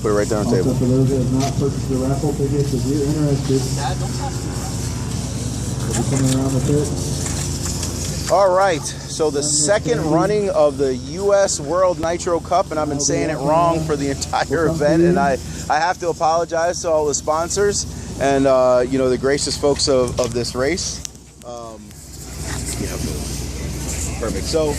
Put it right there on the table. For those that have not purchased the raffle tickets, if you're interested, we'll be coming around the pit. All right, so the second running of the U.S. World Nitro Cup, and I've been saying it wrong for the entire event, and I have to apologize to all the sponsors and you know, the gracious folks of this race. Yeah, perfect. So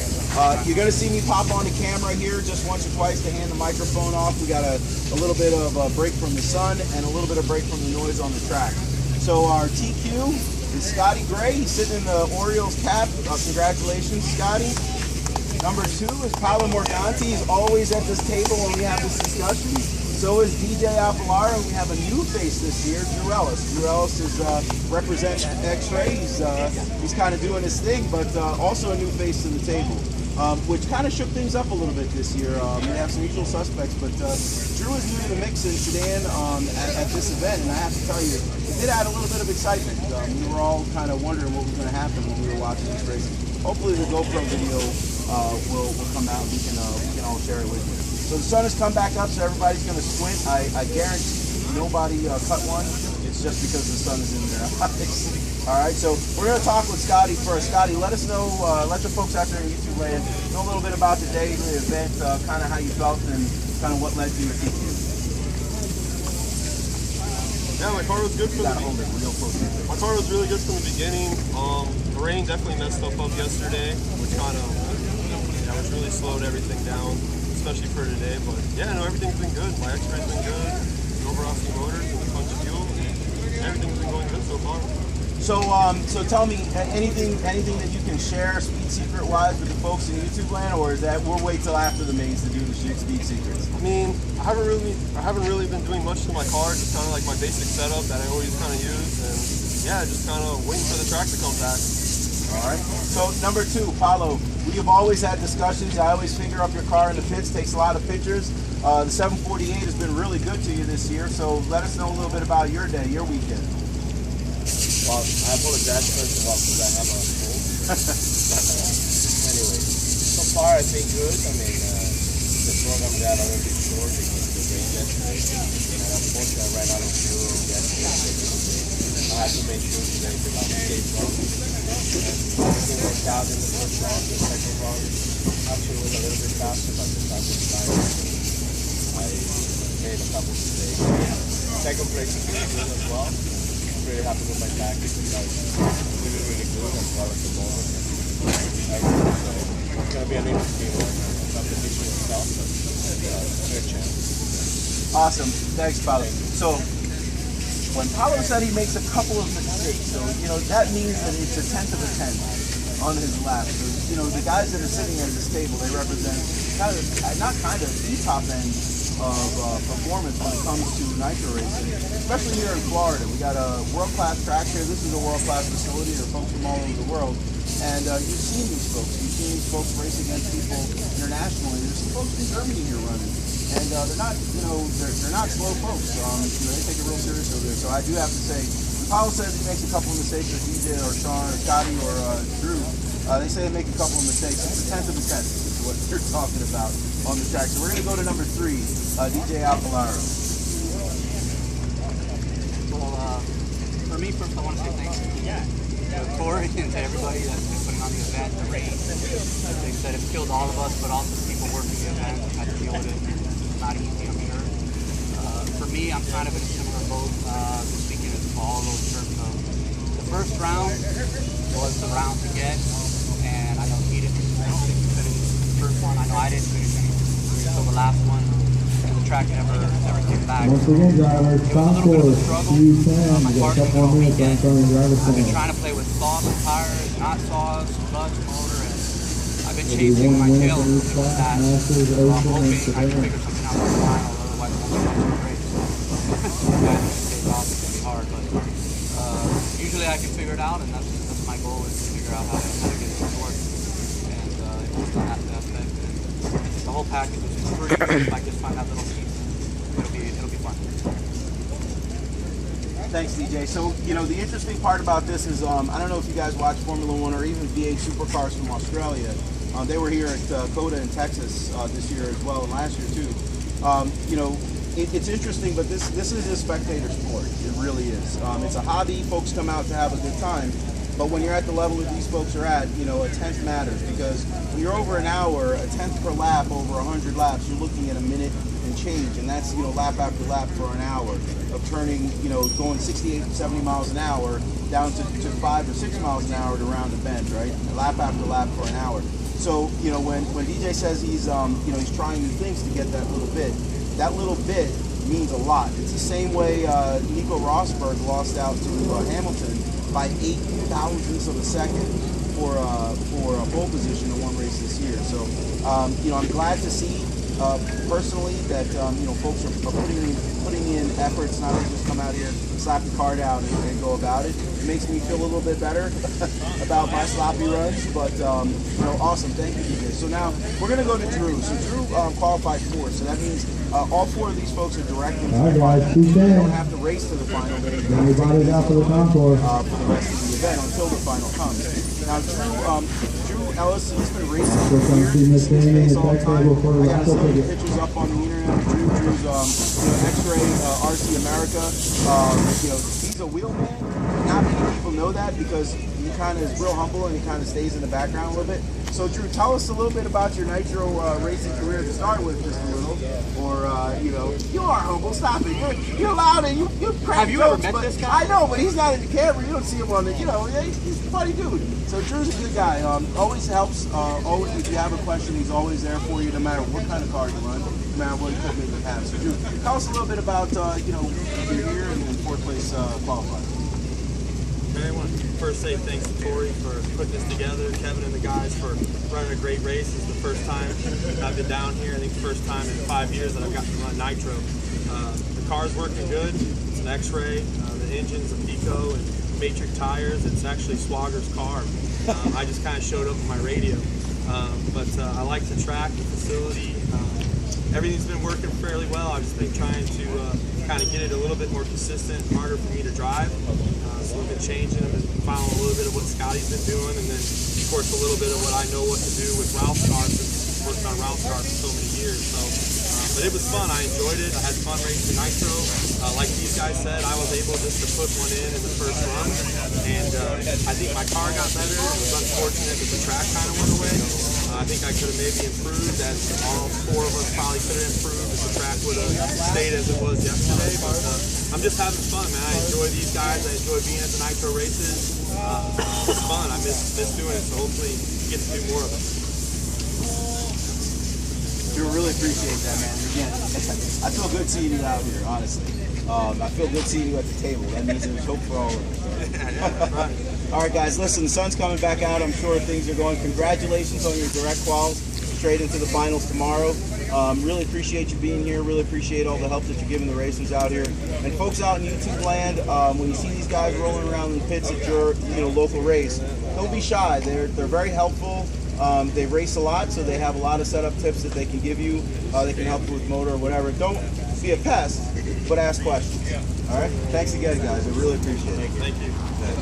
you're going to see me pop on the camera here just once or twice to hand the microphone off. We got a little bit of a break from the sun and a little bit of break from the noise on the track. So our TQ is Scotty Gray. He's sitting in the Orioles cap. Congratulations, Scotty. Number 2 is Paolo Morganti. He's always at this table when we have this discussion. So is DJ Alvalara, and we have a new face this year, Drew Ellis. Drew Ellis is represents X-Ray. He's kind of doing his thing, but also a new face to the table, which kind of shook things up a little bit this year. We have some usual suspects, but Drew is new to the mix in Sedan at this event, and I have to tell you, it did add a little bit of excitement. We were all kind of wondering what was going to happen when we were watching this race. Hopefully the GoPro video will come out and we can all share it with you. So the sun has come back up, so everybody's going to squint. I guarantee nobody cut one. It's just because the sun is in their eyes. All right, so we're going to talk with Scotty first. Scotty, let us know, let the folks out there in YouTube land know a little bit about the day, the event, kind of how you felt, and kind of what led to your TQ. Yeah, my car was good from the beginning. My car was really good from the beginning. The rain definitely messed stuff up yesterday, which kind of, which really slowed everything down, especially for today. But yeah, no, everything's been good. My X-ray's been good. Overall motors and a bunch of fuel. Everything's been going good so far. So, so tell me anything that you can share speed secret wise with the folks in YouTube land, or is that we'll wait till after the mains to do the speed secrets? I mean, I haven't really been doing much to my car. Just kind of like my basic setup that I always kind of use, and yeah, just kind of waiting for the track to come back. All right. So number 2, Paulo. We have always had discussions. I always finger up your car in the pits. Takes a lot of pictures. The 748 has been really good to you this year. So let us know a little bit about your day, your weekend. Well, I apologize first of all because I have a cold. Anyway, so far I think good. I mean, the program got a little bit short because of the rain yesterday. And unfortunately I ran out of fuel yesterday. I had to make sure today that I escaped from. And everything worked out in the first round. The second round actually was a little bit faster, but the time was tight. I made a couple of mistakes. Second place is really good as well. Really happy with my tactics because really, really good as well as the moment. So it's going to be an interesting competition itself, but good chance. Awesome. Thanks, Paulo. So when Paulo said he makes a couple of mistakes, so you know that means that it's a 10th of a 10 on his lap. So, you know, the guys that are sitting at this table, they represent the top end of performance when it comes to nitro racing, especially here in Florida. We got a world-class track here. This is a world-class facility. They're folks from all over the world. And you've seen these folks. You've seen these folks race against people internationally. There's some folks in Germany here running. And they're not, you know, they're not slow folks. You know, they take it real serious over there. So I do have to say, when Paulo says he makes a couple of mistakes, or DJ or Sean or Scotty or Drew, they say they make a couple of mistakes. It's a 10th of a 10th is what they're talking about on the track. So we're going to go to number 3, DJ Alvalara. Well, for me, first I want to say thanks to Corey and to everybody that's been putting on the event, the race. As they said, it's killed all of us, but also people working the event have had to deal with it. It's not easy, I'm sure. For me, I'm kind of in a similar boat this weekend as Paul, in terms of the first round was the round to get, and I know he didn't finish the first one. I know I didn't finish until the last one, and the track never came back. Once again, drivers, top four, you can My get car's a couple of minutes on coming driver's I've been center. trying to play with saws and tires, not saws, clutch, motor, and I've been chasing my tail with that. So I'm hoping I can figure something out for the final, otherwise I won't be great. It's going to be hard, but usually I can figure it out, and that's my goal, is to figure out how to get it to work. And it's on that aspect. And the whole package was pretty good. If I just find that little piece, it'll be fun. Thanks, DJ. So, you know, the interesting part about this is, I don't know if you guys watch Formula 1 or even V8 supercars from Australia. They were here at COTA in Texas this year as well, and last year too. You know, it's interesting, but this is a spectator sport. It really is. It's a hobby. Folks come out to have a good time. But when you're at the level that these folks are at, you know, a tenth matters, because when you're over an hour, a tenth per lap over 100 laps, you're looking at a minute and change, and that's, you know, lap after lap for an hour of turning, you know, going 68 to 70 miles an hour down to 5 or 6 miles an hour to round the bend, right? Lap after lap for an hour. So, you know, when DJ says he's, you know, he's trying new things to get that little bit means a lot. It's the same way Nico Rosberg lost out to Hamilton by 8 thousandths of a second for a pole position in one race this year. So, you know, I'm glad to see personally that you know, folks are putting in efforts, not to just come out here, slap the car down and go about it. It makes me feel a little bit better about my sloppy runs, but you know, awesome. Thank you, DJ. So now we're gonna go to Drew. So Drew qualified fourth, so that means all 4 of these folks are direct into the final. They don't have to race to the final. Everybody's out for the concourse. For the rest of the event until the final comes. Now Drew Ellis, he's been racing We're for going to see years. Miss Amy in the tech table for the I got raffle some ticket. pictures up on the internet. Drew's you know, X-Ray RC America. You know, he's a wheelman. Not many people know that because he kind of is real humble and he kind of stays in the background a little bit. So Drew, tell us a little bit about your Nitro racing career to start with, just a little. Or you know, you are humble. Stop it. You're loud and you crack Have you jokes, ever met but this guy? I know, but he's not in the camera. You don't see him on the. You know, he's a funny dude. So Drew's a good guy. Always helps. Always, if you have a question, he's always there for you, no matter what kind of car you run, no matter what equipment you have. So Drew, tell us a little bit about you know, you're here and 4th place qualifier. Okay, I want to first say thanks to Tori for putting this together, Kevin and the guys for running a great race. It's the first time I've been down here. I think the first time in 5 years that I've gotten to run Nitro. The car's working good. It's an X-Ray. The engine's a Pico and Matrix tires. It's actually Swagger's car. I just kind of showed up on my radio. But I like the track, the facility. Everything's been working fairly well. I've just been trying to kind of get it a little bit more consistent, harder for me to drive. So we've been changing them and following a little bit of what Scotty's been doing, and then of course a little bit of what I know what to do with Ralph's car, since I've worked on Ralph's car for so many years. So, but it was fun. I enjoyed it. I had fun racing Nitro. Like these guys said, I was able just to put one in the first run, and I think my car got better. It was unfortunate that the track kind of went away. I think I could have maybe improved, as all 4 of us probably could have improved if the track would have stayed as it was yesterday. But I'm just having fun, man. I enjoy these guys. I enjoy being at the Nitro races. It's fun. I miss doing it, so hopefully get to do more of it. We really appreciate that, man. Again, I feel good seeing you out here, honestly. I feel good seeing you at the table. That means there's hope for all of us. Right. All right, guys, listen, the sun's coming back out. I'm sure things are going. Congratulations on your direct quals straight into the finals tomorrow. Really appreciate you being here. Really appreciate all the help that you're giving the racers out here. And folks out in YouTube land, when you see these guys rolling around in the pits at your local race, don't be shy. They're very helpful. They race a lot, so they have a lot of setup tips that they can give you. They can help you with motor or whatever. Don't be a pest, but ask questions. All right? Thanks again, guys. I really appreciate it. Thank you.